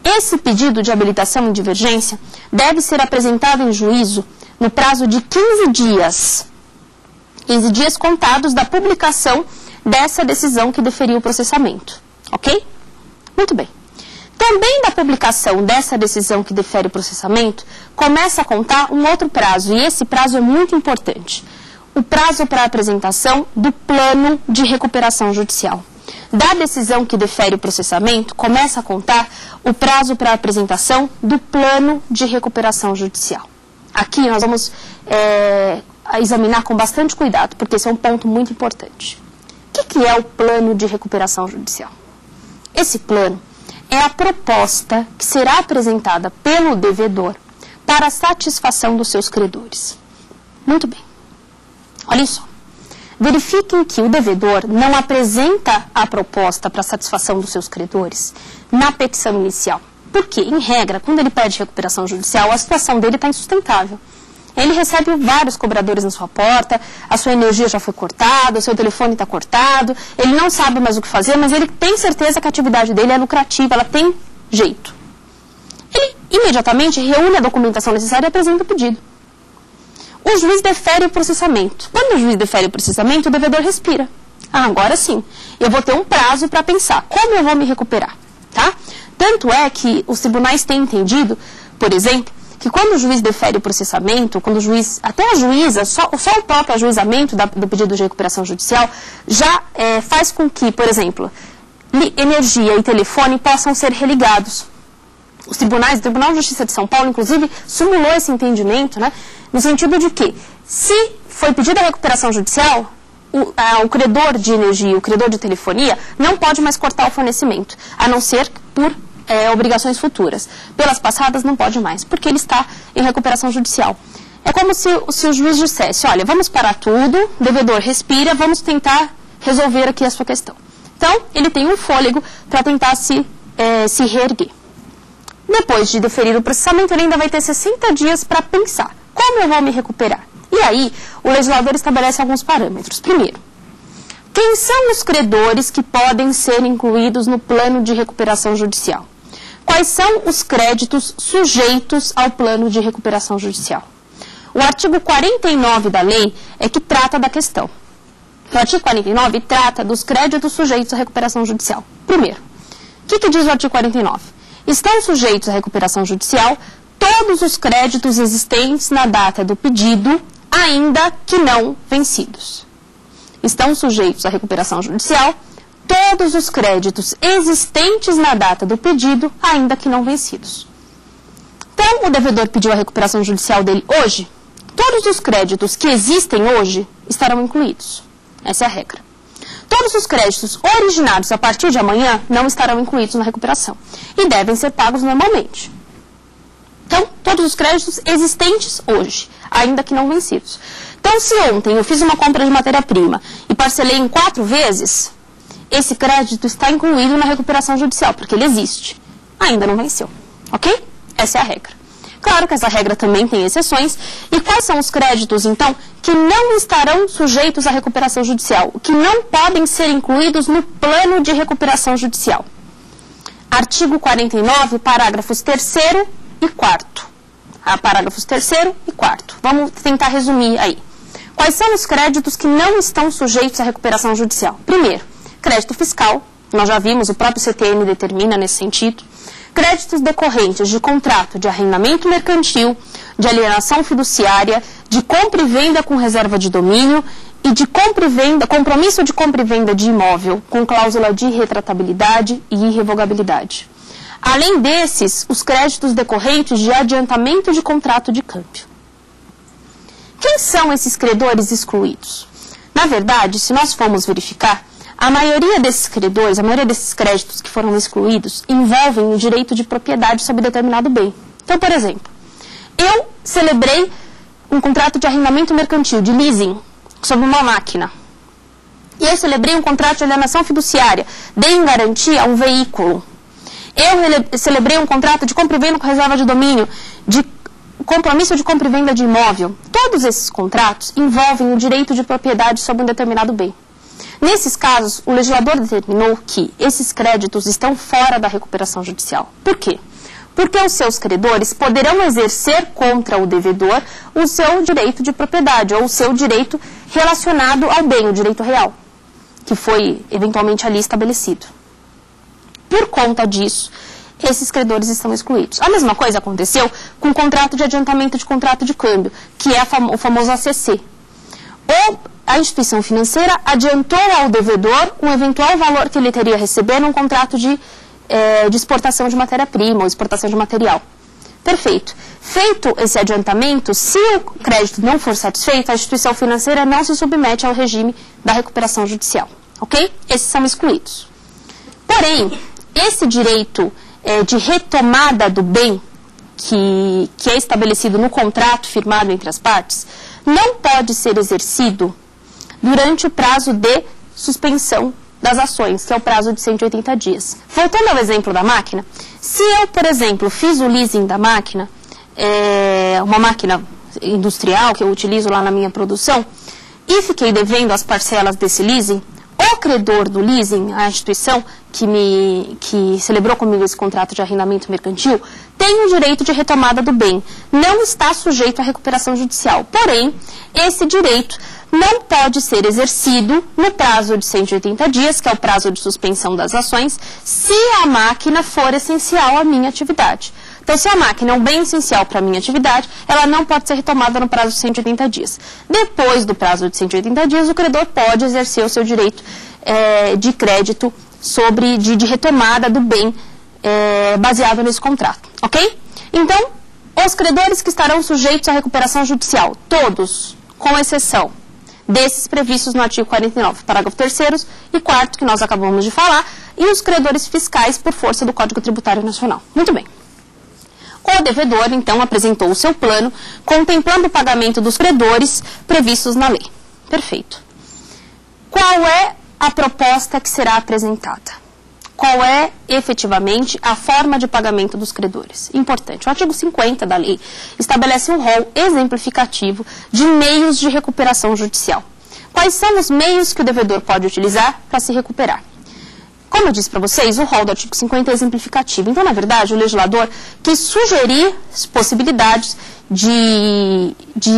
Esse pedido de habilitação em divergência deve ser apresentado em juízo no prazo de 15 dias. 15 dias contados da publicação dessa decisão que deferiu o processamento. Ok? Muito bem. Também da publicação dessa decisão que defere o processamento, começa a contar um outro prazo, e esse prazo é muito importante. O prazo para a apresentação do plano de recuperação judicial. Da decisão que defere o processamento, começa a contar o prazo para a apresentação do plano de recuperação judicial. Aqui nós vamos examinar com bastante cuidado, porque esse é um ponto muito importante. O que é o plano de recuperação judicial? Esse plano é a proposta que será apresentada pelo devedor para a satisfação dos seus credores. Muito bem. Olhem só. Verifiquem que o devedor não apresenta a proposta para a satisfação dos seus credores na petição inicial. Porque, em regra, quando ele pede recuperação judicial, a situação dele está insustentável. Ele recebe vários cobradores na sua porta, a sua energia já foi cortada, o seu telefone está cortado, ele não sabe mais o que fazer, mas ele tem certeza que a atividade dele é lucrativa, ela tem jeito. Ele imediatamente reúne a documentação necessária e apresenta o pedido. O juiz defere o processamento. Quando o juiz defere o processamento, o devedor respira. Agora sim, eu vou ter um prazo para pensar como eu vou me recuperar. Tá? Tanto é que os tribunais têm entendido, por exemplo, que quando o juiz defere o processamento, quando o juiz, até a juíza, só o próprio ajuizamento do pedido de recuperação judicial já faz com que, por exemplo, energia e telefone possam ser religados. Os tribunais, o Tribunal de Justiça de São Paulo, inclusive, simulou esse entendimento, né, no sentido de que, se foi pedida a recuperação judicial, o credor de energia, o credor de telefonia, não pode mais cortar o fornecimento, a não ser por obrigações futuras. Pelas passadas, não pode mais, porque ele está em recuperação judicial. É como se o juiz dissesse, olha, vamos parar tudo, devedor, respira, vamos tentar resolver aqui a sua questão. Então, ele tem um fôlego para tentar se reerguer. Depois de deferir o processamento, ele ainda vai ter 60 dias para pensar, como eu vou me recuperar? E aí, o legislador estabelece alguns parâmetros. Primeiro, quem são os credores que podem ser incluídos no plano de recuperação judicial? Quais são os créditos sujeitos ao plano de recuperação judicial? O artigo 49 da lei é que trata da questão. O artigo 49 trata dos créditos sujeitos à recuperação judicial. Primeiro, o que diz o artigo 49? Estão sujeitos à recuperação judicial todos os créditos existentes na data do pedido, ainda que não vencidos. Estão sujeitos à recuperação judicial todos os créditos existentes na data do pedido, ainda que não vencidos. Então, o devedor pediu a recuperação judicial dele hoje, todos os créditos que existem hoje estarão incluídos. Essa é a regra. Todos os créditos originados a partir de amanhã não estarão incluídos na recuperação e devem ser pagos normalmente. Então, todos os créditos existentes hoje, ainda que não vencidos. Então, se ontem eu fiz uma compra de matéria-prima e parcelei em 4 vezes, esse crédito está incluído na recuperação judicial, porque ele existe. Ainda não venceu. Ok? Essa é a regra. Claro que essa regra também tem exceções. E quais são os créditos, então, que não estarão sujeitos à recuperação judicial, que não podem ser incluídos no plano de recuperação judicial? Artigo 49, parágrafos 3º e 4º. Parágrafos 3º e 4º. Vamos tentar resumir aí. Quais são os créditos que não estão sujeitos à recuperação judicial? Primeiro, crédito fiscal. Nós já vimos, o próprio CTN determina nesse sentido. Créditos decorrentes de contrato de arrendamento mercantil, de alienação fiduciária, de compra e venda com reserva de domínio e de compra e venda, compromisso de compra e venda de imóvel com cláusula de irretratabilidade e irrevogabilidade. Além desses, os créditos decorrentes de adiantamento de contrato de câmbio. Quem são esses credores excluídos? Na verdade, se nós formos verificar, a maioria desses credores, a maioria desses créditos que foram excluídos, envolvem o direito de propriedade sobre determinado bem. Então, por exemplo, eu celebrei um contrato de arrendamento mercantil, de leasing, sobre uma máquina. E eu celebrei um contrato de alienação fiduciária, dei em garantia um veículo. Eu celebrei um contrato de compra e venda com reserva de domínio, de compromisso de compra e venda de imóvel. Todos esses contratos envolvem o direito de propriedade sobre um determinado bem. Nesses casos, o legislador determinou que esses créditos estão fora da recuperação judicial. Por quê? Porque os seus credores poderão exercer contra o devedor o seu direito de propriedade, ou o seu direito relacionado ao bem, o direito real, que foi eventualmente ali estabelecido. Por conta disso, esses credores estão excluídos. A mesma coisa aconteceu com o contrato de adiantamento de contrato de câmbio, que é o famoso ACC. Ou a instituição financeira adiantou ao devedor um eventual valor que ele teria a receber num contrato de exportação de matéria-prima ou exportação de material. Perfeito. Feito esse adiantamento, se o crédito não for satisfeito, a instituição financeira não se submete ao regime da recuperação judicial. Ok? Esses são excluídos. Porém, esse direito de retomada do bem, que é estabelecido no contrato firmado entre as partes, não pode ser exercido durante o prazo de suspensão das ações, que é o prazo de 180 dias. Voltando ao exemplo da máquina, se eu, por exemplo, fiz o leasing da máquina, uma máquina industrial que eu utilizo lá na minha produção, e fiquei devendo as parcelas desse leasing, o credor do leasing, a instituição que celebrou comigo esse contrato de arrendamento mercantil, tem o direito de retomada do bem. Não está sujeito à recuperação judicial. Porém, esse direito não pode ser exercido no prazo de 180 dias, que é o prazo de suspensão das ações, se a máquina for essencial à minha atividade. Então, se a máquina é um bem essencial para a minha atividade, ela não pode ser retomada no prazo de 180 dias. Depois do prazo de 180 dias, o credor pode exercer o seu direito de crédito de retomada do bem baseado nesse contrato. Ok? Então, os credores que estarão sujeitos à recuperação judicial, todos, com exceção desses previstos no artigo 49, parágrafo 3º e 4º, que nós acabamos de falar, e os credores fiscais por força do Código Tributário Nacional. Muito bem. O devedor, então, apresentou o seu plano, contemplando o pagamento dos credores previstos na lei. Perfeito. Qual é a proposta que será apresentada? Qual é, efetivamente, a forma de pagamento dos credores? Importante. O artigo 50 da lei estabelece um rol exemplificativo de meios de recuperação judicial. Quais são os meios que o devedor pode utilizar para se recuperar? Como eu disse para vocês, o rol do artigo 50 é exemplificativo. Então, na verdade, o legislador quis sugerir possibilidades de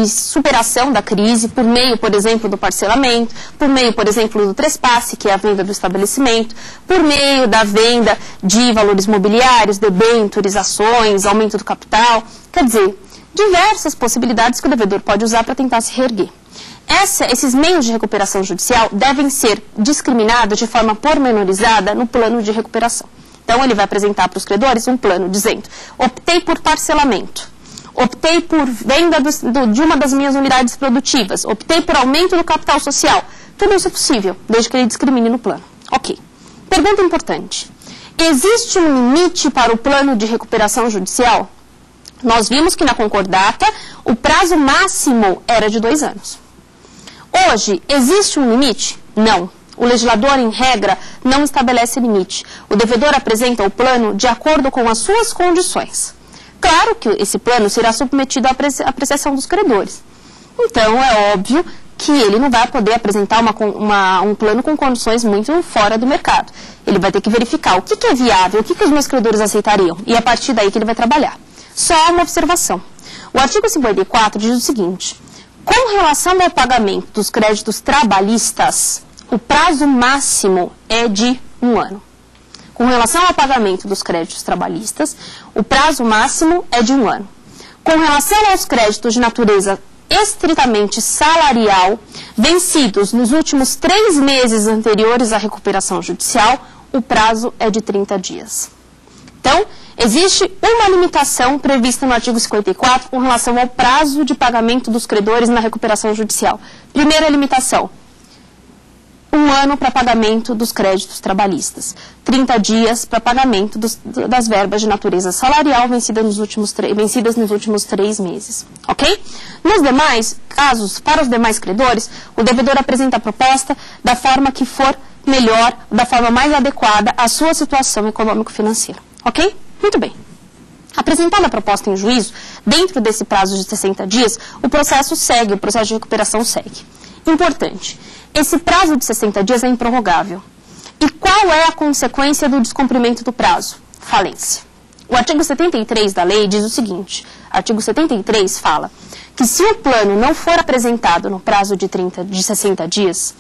superação da crise por meio, por exemplo, do parcelamento, por meio, por exemplo, do trespasse, que é a venda do estabelecimento, por meio da venda de valores mobiliários, debêntures, ações, aumento do capital. Quer dizer, diversas possibilidades que o devedor pode usar para tentar se reerguer. Esses meios de recuperação judicial devem ser discriminados de forma pormenorizada no plano de recuperação. Então, ele vai apresentar para os credores um plano dizendo: optei por parcelamento, optei por venda de uma das minhas unidades produtivas, optei por aumento do capital social. Tudo isso é possível, desde que ele discrimine no plano. Ok. Pergunta importante. Existe um limite para o plano de recuperação judicial? Nós vimos que na concordata o prazo máximo era de 2 anos. Hoje, existe um limite? Não. O legislador, em regra, não estabelece limite. O devedor apresenta o plano de acordo com as suas condições. Claro que esse plano será submetido à apreciação dos credores. Então, é óbvio que ele não vai poder apresentar um plano com condições muito fora do mercado. Ele vai ter que verificar o que é viável, o que os meus credores aceitariam, e é a partir daí que ele vai trabalhar. Só uma observação. O artigo 54 diz o seguinte: com relação ao pagamento dos créditos trabalhistas, o prazo máximo é de 1 ano. Com relação ao pagamento dos créditos trabalhistas, o prazo máximo é de 1 ano. Com relação aos créditos de natureza estritamente salarial, vencidos nos últimos 3 meses anteriores à recuperação judicial, o prazo é de 30 dias. Então, existe uma limitação prevista no artigo 54 com relação ao prazo de pagamento dos credores na recuperação judicial. Primeira limitação: 1 ano para pagamento dos créditos trabalhistas, 30 dias para pagamento das verbas de natureza salarial vencidas nos últimos 3 meses. Ok? Nos demais casos, para os demais credores, o devedor apresenta a proposta da forma que for melhor, da forma mais adequada à sua situação econômico-financeira. Ok? Muito bem. Apresentada a proposta em juízo, dentro desse prazo de 60 dias, o processo de recuperação segue. Importante, esse prazo de 60 dias é improrrogável. E qual é a consequência do descumprimento do prazo? Falência. O artigo 73 da lei diz o seguinte: artigo 73 fala que se o plano não for apresentado no prazo de 60 dias,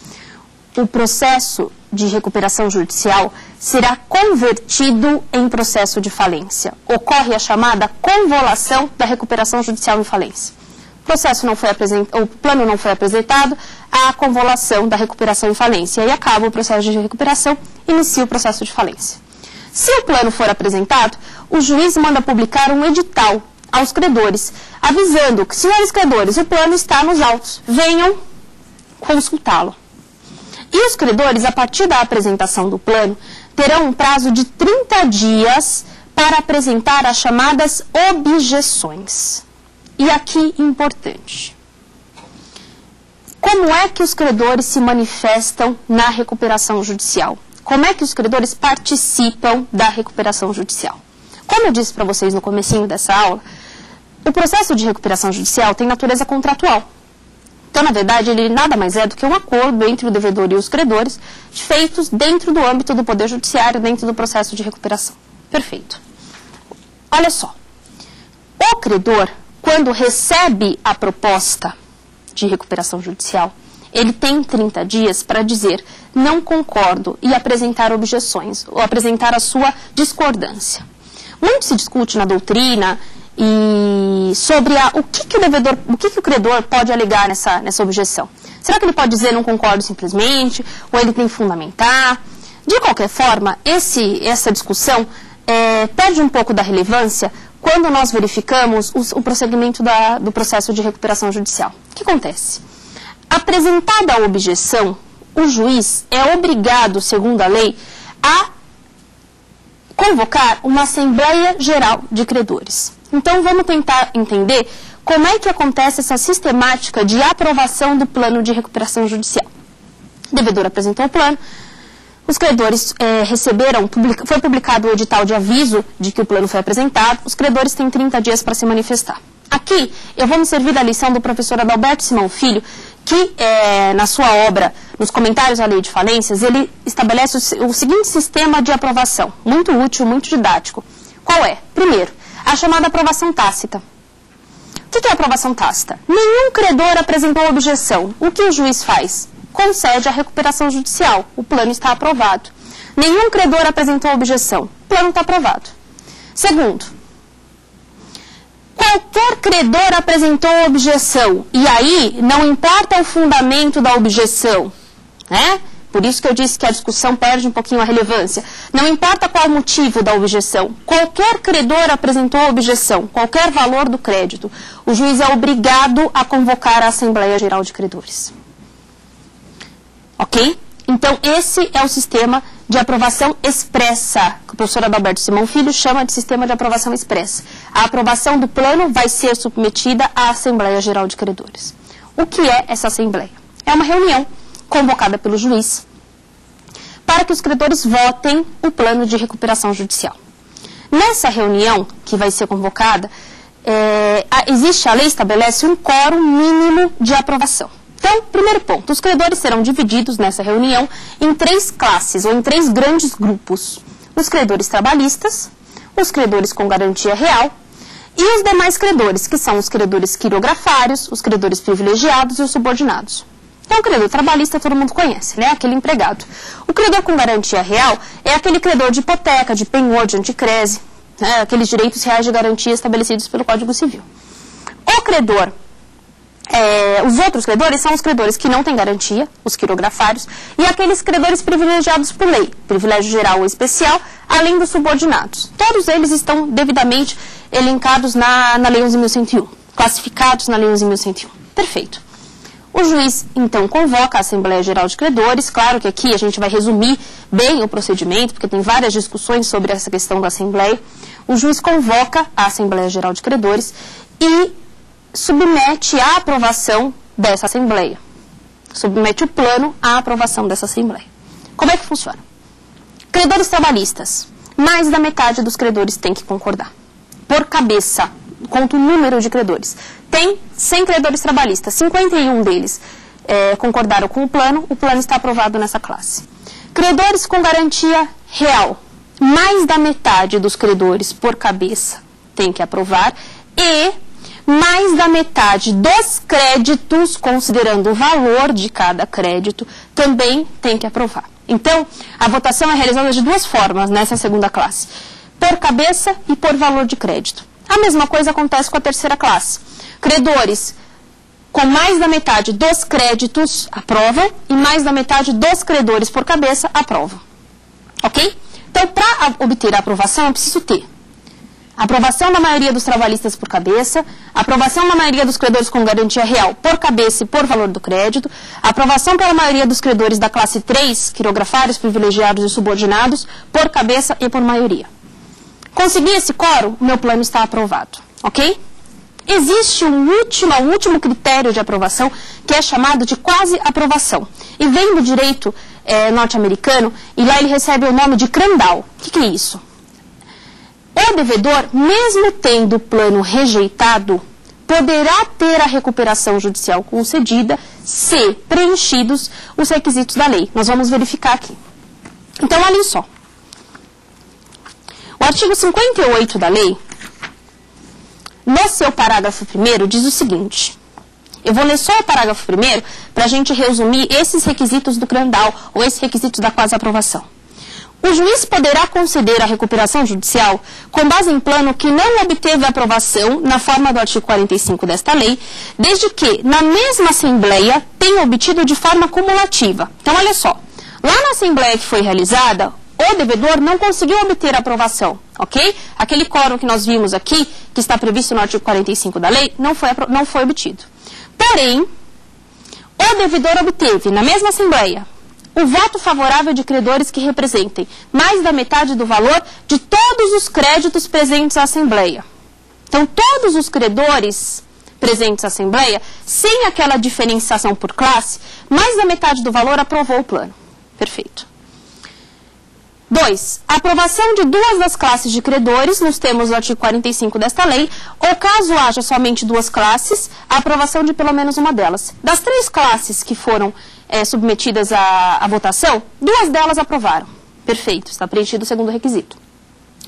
o processo de recuperação judicial será convertido em processo de falência. Ocorre a chamada convolução da recuperação judicial em falência. o plano não foi apresentado, a convolução da recuperação em falência. E acaba o processo de recuperação, inicia o processo de falência. Se o plano for apresentado, o juiz manda publicar um edital aos credores, avisando que, senhores credores, o plano está nos autos, venham consultá-lo. E os credores, a partir da apresentação do plano, terão um prazo de 30 dias para apresentar as chamadas objeções. E aqui, importante, como é que os credores se manifestam na recuperação judicial? Como é que os credores participam da recuperação judicial? Como eu disse para vocês no comecinho dessa aula, o processo de recuperação judicial tem natureza contratual. Então, na verdade, ele nada mais é do que um acordo entre o devedor e os credores, feitos dentro do âmbito do Poder Judiciário, dentro do processo de recuperação. Perfeito. Olha só, o credor, quando recebe a proposta de recuperação judicial, ele tem 30 dias para dizer não concordo e apresentar objeções, ou apresentar a sua discordância. Muito se discute na doutrina e sobre o que o credor pode alegar nessa objeção. Será que ele pode dizer não concordo simplesmente, ou ele tem que fundamentar? De qualquer forma, essa discussão perde um pouco da relevância quando nós verificamos o prosseguimento do processo de recuperação judicial. O que acontece? Apresentada a objeção, o juiz é obrigado, segundo a lei, a convocar uma Assembleia Geral de Credores. Então, vamos tentar entender como é que acontece essa sistemática de aprovação do plano de recuperação judicial. O devedor apresentou o plano, os credores foi publicado o edital de aviso de que o plano foi apresentado, os credores têm 30 dias para se manifestar. Aqui, eu vou me servir da lição do professor Adalberto Simão Filho, que na sua obra, nos comentários à lei de falências, ele estabelece o seguinte sistema de aprovação, muito útil, muito didático. Qual é? Primeiro, a chamada aprovação tácita. O que é a aprovação tácita? Nenhum credor apresentou objeção. O que o juiz faz? Concede a recuperação judicial. O plano está aprovado. Nenhum credor apresentou objeção. O plano está aprovado. Segundo, qualquer credor apresentou objeção. E aí, não importa o fundamento da objeção, né? Por isso que eu disse que a discussão perde um pouquinho a relevância. Não importa qual o motivo da objeção, qualquer credor apresentou objeção, qualquer valor do crédito, o juiz é obrigado a convocar a Assembleia Geral de Credores. Ok? Então, esse é o sistema de aprovação expressa, que o professor Adalberto Simão Filho chama de sistema de aprovação expressa. A aprovação do plano vai ser submetida à Assembleia Geral de Credores. O que é essa Assembleia? É uma reunião convocada pelo juiz para que os credores votem o plano de recuperação judicial. Nessa reunião que vai ser convocada, a lei estabelece um quórum mínimo de aprovação. Então, primeiro ponto, os credores serão divididos nessa reunião em 3 classes, ou em 3 grandes grupos. Os credores trabalhistas, os credores com garantia real e os demais credores, que são os credores quirografários, os credores privilegiados e os subordinados. Então, o credor trabalhista todo mundo conhece, né? Aquele empregado. O credor com garantia real é aquele credor de hipoteca, de penhor, de anticrese, né? Aqueles direitos reais de garantia estabelecidos pelo Código Civil. O credor, os outros credores são os credores que não têm garantia, os quirografários, e aqueles credores privilegiados por lei, privilégio geral ou especial, além dos subordinados. Todos eles estão devidamente elencados na Lei 11.101, classificados na Lei 11.101. Perfeito. O juiz, então, convoca a Assembleia Geral de Credores. Claro que aqui a gente vai resumir bem o procedimento, porque tem várias discussões sobre essa questão da Assembleia. O juiz convoca a Assembleia Geral de Credores e submete à aprovação dessa Assembleia. Submete o plano à aprovação dessa Assembleia. Como é que funciona? Credores trabalhistas. Mais da metade dos credores tem que concordar. Por cabeça, conta o número de credores. Tem 100 credores trabalhistas, 51 deles concordaram com o plano está aprovado nessa classe. Credores com garantia real, mais da metade dos credores por cabeça tem que aprovar e mais da metade dos créditos, considerando o valor de cada crédito, também tem que aprovar. Então, a votação é realizada de 2 formas nessa segunda classe, por cabeça e por valor de crédito. A mesma coisa acontece com a terceira classe. Credores com mais da metade dos créditos aprovam e mais da metade dos credores por cabeça aprovam. Ok? Então, para obter a aprovação, eu preciso ter aprovação da maioria dos trabalhistas por cabeça, aprovação da maioria dos credores com garantia real por cabeça e por valor do crédito, aprovação pela maioria dos credores da classe 3, quirografários, privilegiados e subordinados, por cabeça e por maioria. Consegui esse quórum, meu plano está aprovado. Ok? Existe um último critério de aprovação que é chamado de quase aprovação. E vem do direito norte-americano e lá ele recebe o nome de Crandall. O que é isso? O devedor, mesmo tendo o plano rejeitado, poderá ter a recuperação judicial concedida se preenchidos os requisitos da lei. Nós vamos verificar aqui. Então, olhem só. O artigo 58 da lei, no seu parágrafo 1º, diz o seguinte. Eu vou ler só o parágrafo 1º para a gente resumir esses requisitos do Crandall, ou esses requisitos da quase aprovação. O juiz poderá conceder a recuperação judicial com base em plano que não obteve aprovação na forma do artigo 45 desta lei, desde que, na mesma Assembleia, tenha obtido de forma cumulativa. Então, olha só. Lá na Assembleia que foi realizada, o devedor não conseguiu obter aprovação, ok? Aquele quórum que nós vimos aqui, que está previsto no artigo 45 da lei, não foi obtido. Porém, o devedor obteve, na mesma Assembleia, o voto favorável de credores que representem mais da metade do valor de todos os créditos presentes à Assembleia. Então, todos os credores presentes à Assembleia, sem aquela diferenciação por classe, mais da metade do valor aprovou o plano. Perfeito. 2. A aprovação de duas das classes de credores, nos termos do artigo 45 desta lei, ou caso haja somente duas classes, a aprovação de pelo menos uma delas. Das 3 classes que foram submetidas à votação, 2 delas aprovaram. Perfeito, está preenchido o segundo requisito.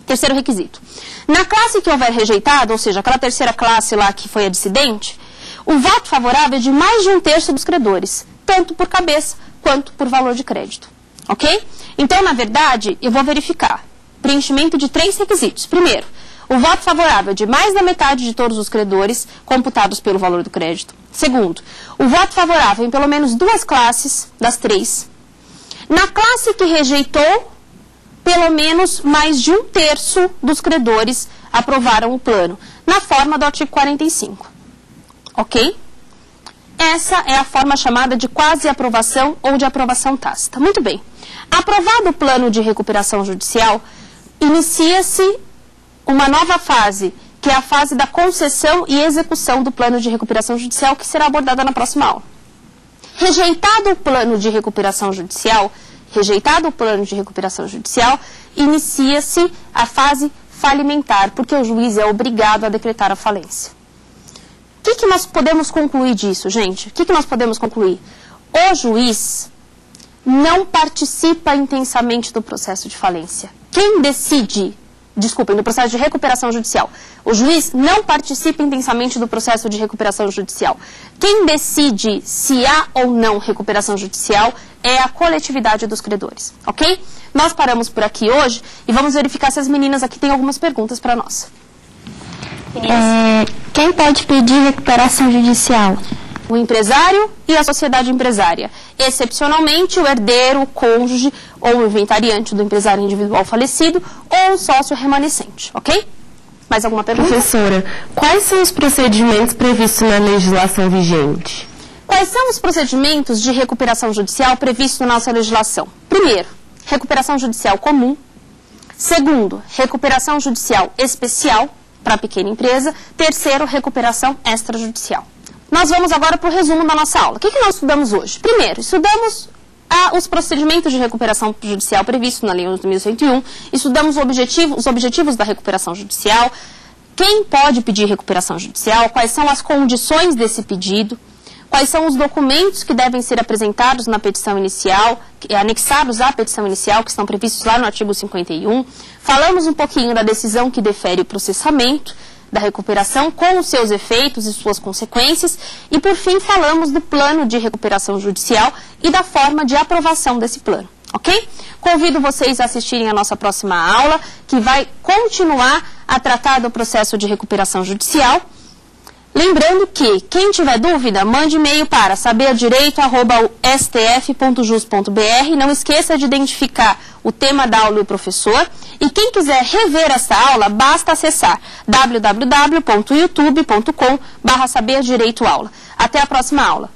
Terceiro requisito. Na classe que houver rejeitado, ou seja, aquela terceira classe lá que foi a dissidente, o voto favorável é de mais de 1/3 dos credores, tanto por cabeça quanto por valor de crédito. Ok? Então, na verdade, eu vou verificar preenchimento de 3 requisitos. Primeiro, o voto favorável de mais da metade de todos os credores, computados pelo valor do crédito. Segundo, o voto favorável em pelo menos 2 classes das 3. Na classe que rejeitou, pelo menos mais de 1/3 dos credores aprovaram o plano, na forma do artigo 45. Ok? Essa é a forma chamada de quase aprovação ou de aprovação tácita. Muito bem. Aprovado o plano de recuperação judicial, inicia-se uma nova fase, que é a fase da concessão e execução do plano de recuperação judicial, que será abordada na próxima aula. Rejeitado o plano de recuperação judicial, inicia-se a fase falimentar, porque o juiz é obrigado a decretar a falência. O que nós podemos concluir disso, gente? O que nós podemos concluir? O juiz não participa intensamente do processo de falência. Quem decide, do processo de recuperação judicial. O juiz não participa intensamente do processo de recuperação judicial. Quem decide se há ou não recuperação judicial é a coletividade dos credores, ok? Nós paramos por aqui hoje e vamos verificar se as meninas aqui têm algumas perguntas para nós. Quem pode pedir recuperação judicial? O empresário e a sociedade empresária. Excepcionalmente, o herdeiro, o cônjuge ou o inventariante do empresário individual falecido ou o sócio remanescente, ok? Mais alguma pergunta? Professora, quais são os procedimentos previstos na legislação vigente? Quais são os procedimentos de recuperação judicial previstos na nossa legislação? Primeiro, recuperação judicial comum. Segundo, recuperação judicial especial para a pequena empresa. Terceiro, recuperação extrajudicial. Nós vamos agora para o resumo da nossa aula. O que nós estudamos hoje? Primeiro, estudamos os procedimentos de recuperação judicial previstos na Lei 11.101, estudamos os objetivos da recuperação judicial, quem pode pedir recuperação judicial, quais são as condições desse pedido, quais são os documentos que devem ser apresentados na petição inicial, anexados à petição inicial, que estão previstos lá no artigo 51. Falamos um pouquinho da decisão que defere o processamento da recuperação com os seus efeitos e suas consequências. E, por fim, falamos do plano de recuperação judicial e da forma de aprovação desse plano, ok? Convido vocês a assistirem a nossa próxima aula, que vai continuar a tratar do processo de recuperação judicial. Lembrando que, quem tiver dúvida, mande e-mail para saberdireito@stf.jus.br. Não esqueça de identificar o tema da aula e o professor. E quem quiser rever essa aula, basta acessar www.youtube.com/saberdireitoaula. Até a próxima aula.